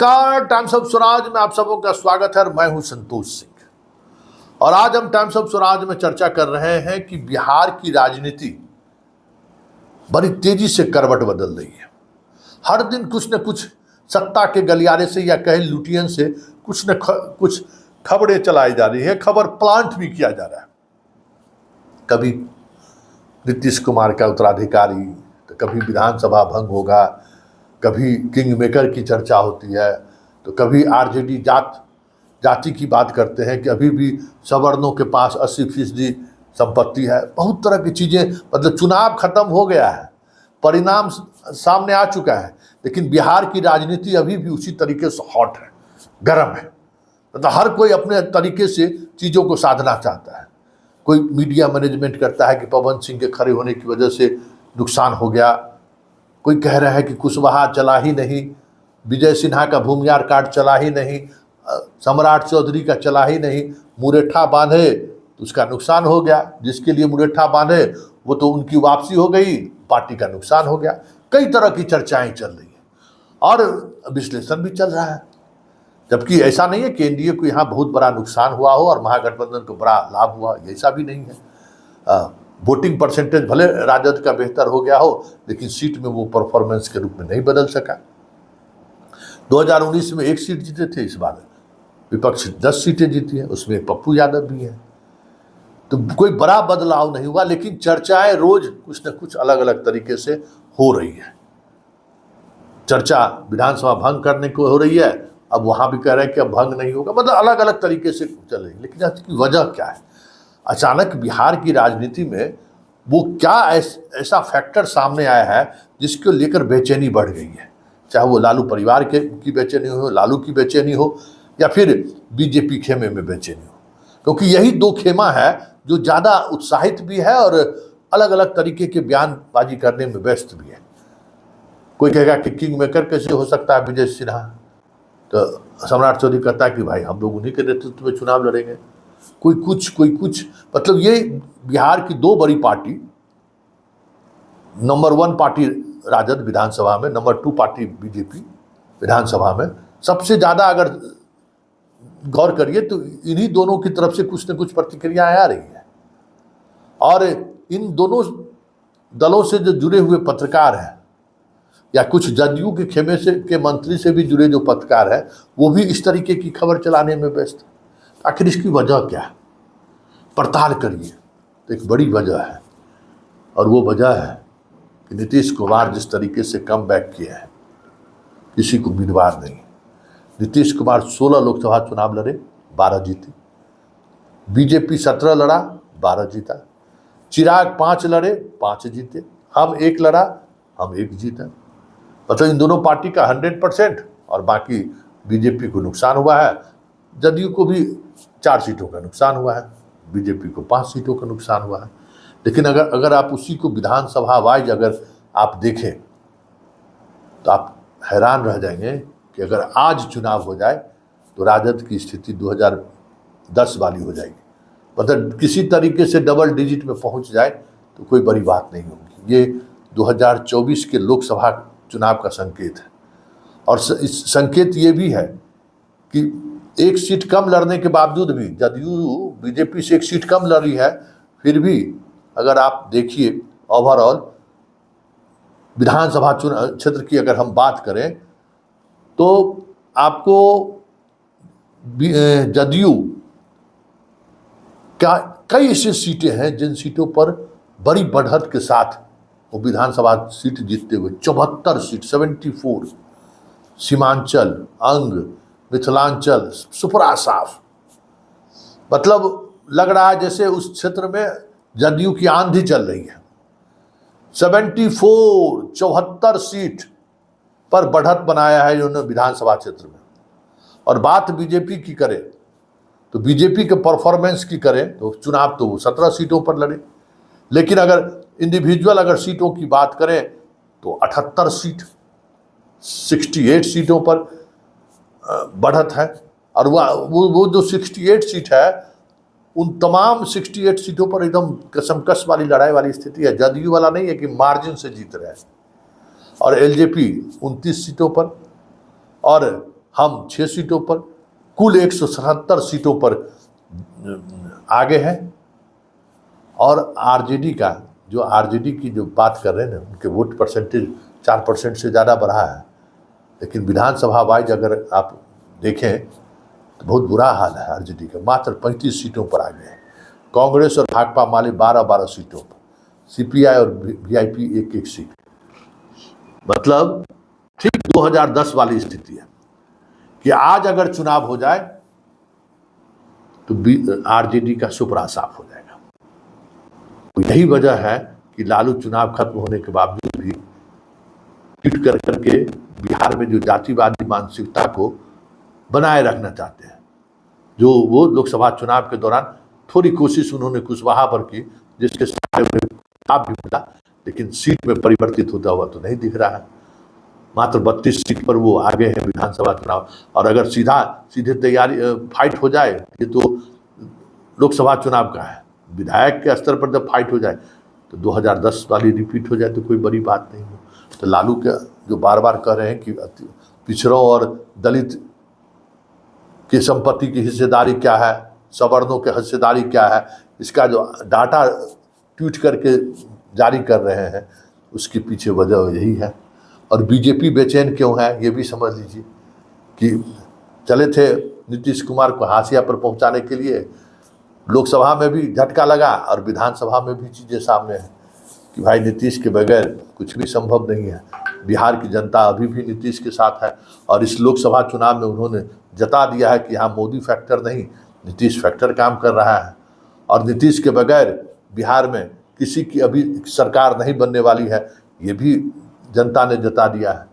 नमस्कार, times of Swaraj में आप सबों का स्वागत है। मैं हूं संतोष सिंह और आज हम टाइम्स ऑफ स्वराज में चर्चा कर रहे हैं कि बिहार की राजनीति बड़ी तेजी से करवट बदल रही है। हर दिन कुछ न कुछ सत्ता के गलियारे से या कहे लुटियन से कुछ खबरें चलाई जा रही है। खबर प्लांट भी किया जा रहा है। कभी नीतीश कुमार का उत्तराधिकारी, तो कभी विधानसभा भंग होगा, कभी किंग मेकर की चर्चा होती है, तो कभी आरजेडी जाति की बात करते हैं कि अभी भी सवर्णों के पास 80% संपत्ति है। बहुत तरह की चीज़ें, मतलब चुनाव खत्म हो गया है, परिणाम सामने आ चुका है, लेकिन बिहार की राजनीति अभी भी उसी तरीके से हॉट है, गर्म है। मतलब हर कोई अपने तरीके से चीज़ों को साधना चाहता है। कोई मीडिया मैनेजमेंट करता है कि पवन सिंह के खड़े होने की वजह से नुकसान हो गया। कोई कह रहा है कि कुशवाहा चला ही नहीं, विजय सिन्हा का भूमिहार कार्ड चला ही नहीं, सम्राट चौधरी का चला ही नहीं, मुरेठा बांधे तो उसका नुकसान हो गया। जिसके लिए मुरेठा बांधे वो तो उनकी वापसी हो गई, पार्टी का नुकसान हो गया। कई तरह की चर्चाएं चल रही हैं और विश्लेषण भी चल रहा है। जबकि ऐसा नहीं है कि एनडीए को यहाँ बहुत बड़ा नुकसान हुआ हो और महागठबंधन को बड़ा लाभ हुआ, ऐसा भी नहीं है। वोटिंग परसेंटेज भले राजद का बेहतर हो गया हो, लेकिन सीट में वो परफॉर्मेंस के रूप में नहीं बदल सका। 2019 में 1 सीट जीते थे, इस बार विपक्ष 10 सीटें जीती हैं, उसमें पप्पू यादव भी हैं। तो कोई बड़ा बदलाव नहीं हुआ, लेकिन चर्चाएं रोज कुछ न कुछ अलग अलग तरीके से हो रही है। चर्चा विधानसभा भंग करने को हो रही है, अब वहां भी कह रहे हैं कि अब भंग नहीं होगा। मतलब अलग अलग तरीके से चल रही है। लेकिन इसकी वजह क्या है? अचानक बिहार की राजनीति में वो क्या ऐसा फैक्टर सामने आया है जिसको लेकर बेचैनी बढ़ गई है। चाहे वो लालू परिवार की बेचैनी हो, लालू की बेचैनी हो, या फिर बीजेपी खेमे में बेचैनी हो, क्योंकि यही दो खेमा है जो ज़्यादा उत्साहित भी है और अलग अलग तरीके के बयानबाजी करने में व्यस्त भी है। कोई कहेगा कि किंग मेकर कैसे हो सकता है विजय सिन्हा, तो सम्राट चौधरी कहता है कि भाई हम लोग उन्हीं के नेतृत्व में चुनाव लड़ेंगे। कोई कुछ मतलब ये बिहार की दो बड़ी पार्टी, नंबर 1 पार्टी राजद विधानसभा में, नंबर 2 पार्टी बीजेपी विधानसभा में, सबसे ज़्यादा अगर गौर करिए तो इन्हीं दोनों की तरफ से कुछ न कुछ प्रतिक्रियाएं आ रही है। और इन दोनों दलों से जो जुड़े हुए पत्रकार हैं या कुछ जदयू के खेमे से के मंत्री से भी जुड़े जो पत्रकार हैं, वो भी इस तरीके की खबर चलाने में व्यस्त है। आखिर इसकी वजह क्या है? पड़ताल करिए तो एक बड़ी वजह है, और वो वजह है कि नीतीश कुमार जिस तरीके से कम बैक किया है, किसी को उम्मीदवार नहीं। नीतीश कुमार 16 लोकसभा चुनाव लड़े, 12 जीते। बीजेपी 17 लड़ा, 12 जीता। चिराग 5 लड़े, 5 जीते। हम 1 लड़ा, हम 1 जीता। मतलब इन दोनों पार्टी का 100% और बाकी बीजेपी को नुकसान हुआ है। जदयू को भी 4 सीटों का नुकसान हुआ है, बीजेपी को 5 सीटों का नुकसान हुआ है। लेकिन अगर आप उसी को विधानसभा वाइज अगर आप देखें तो आप हैरान रह जाएंगे कि अगर आज चुनाव हो जाए तो राजद की स्थिति 2010 वाली हो जाएगी। मतलब किसी तरीके से डबल डिजिट में पहुंच जाए तो कोई बड़ी बात नहीं होगी। ये 2024 के लोकसभा चुनाव का संकेत है। और इस संकेत ये भी है कि 1 सीट कम लड़ने के बावजूद भी जदयू बीजेपी से 1 सीट कम लड़ी है, फिर भी अगर आप देखिए ओवरऑल विधानसभा क्षेत्र की अगर हम बात करें तो आपको जदयू का कई ऐसी सीटें हैं जिन सीटों पर बड़ी बढ़त के साथ वो विधानसभा सीट जीतते हुए 74 सीट, 74, सीमांचल, अंग, मिथिलांचल, सुपरा साफ। मतलब लग रहा है जैसे उस क्षेत्र में जदयू की आंधी चल रही है। 74 सीट पर बढ़त बनाया है इन्होंने विधानसभा क्षेत्र में। और बात बीजेपी की करें तो बीजेपी के परफॉर्मेंस की करें तो चुनाव तो 17 सीटों पर लड़े, लेकिन अगर इंडिविजुअल अगर सीटों की बात करें तो 78 सीट, 68 सीटों पर बढ़त है। और वो जो 68 सीट है, उन तमाम 68 सीटों पर एकदम कसमकस वाली लड़ाई वाली स्थिति है। जदयू वाला नहीं है कि मार्जिन से जीत रहे हैं। और एलजेपी 29 सीटों पर, और हम 6 सीटों पर, कुल 177 सीटों पर आगे हैं। और आरजेडी का, जो आरजेडी की जो बात कर रहे हैं ना, उनके वोट परसेंटेज 4% से ज़्यादा बढ़ा है, लेकिन विधानसभा वाइज अगर आप देखें तो बहुत बुरा हाल है आरजेडी का। मात्र 35 सीटों पर आ गए हैं। कांग्रेस और भाकपा माले 12-12 सीटों पर, सीपीआई और वीआईपी 1-1 सीट। मतलब ठीक 2010 वाली स्थिति है कि आज अगर चुनाव हो जाए तो आरजेडी का सुपड़ा साफ हो जाएगा। तो यही वजह है कि लालू चुनाव खत्म होने के बावजूद भी ट्वीट कर करके बिहार में जो जातिवादी मानसिकता को बनाए रखना चाहते हैं, जो वो लोकसभा चुनाव के दौरान थोड़ी कोशिश उन्होंने कुशवाहा पर की, जिसके साथ लाभ भी मिला, लेकिन सीट में परिवर्तित होता हुआ तो नहीं दिख रहा है। मात्र 32 सीट पर वो आगे हैं विधानसभा चुनाव। और अगर सीधे तैयारी फाइट हो जाए, ये तो लोकसभा चुनाव का है, विधायक के स्तर पर जब फाइट हो जाए तो 2010 वाली रिपीट हो जाए तो कोई बड़ी बात नहीं हो। तो लालू के जो बार बार कह रहे हैं कि पिछड़ों और दलित की संपत्ति की हिस्सेदारी क्या है, सवर्णों की हिस्सेदारी क्या है, इसका जो डाटा ट्वीट करके जारी कर रहे हैं, उसके पीछे वजह यही है। और बीजेपी बेचैन क्यों है, ये भी समझ लीजिए कि चले थे नीतीश कुमार को हाशिया पर पहुंचाने के लिए, लोकसभा में भी झटका लगा और विधानसभा में भी चीज़ें सामने हैं कि भाई नीतीश के बगैर कुछ भी संभव नहीं है। बिहार की जनता अभी भी नीतीश के साथ है और इस लोकसभा चुनाव में उन्होंने जता दिया है कि यहाँ मोदी फैक्टर नहीं, नीतीश फैक्टर काम कर रहा है। और नीतीश के बगैर बिहार में किसी की अभी सरकार नहीं बनने वाली है, ये भी जनता ने जता दिया है।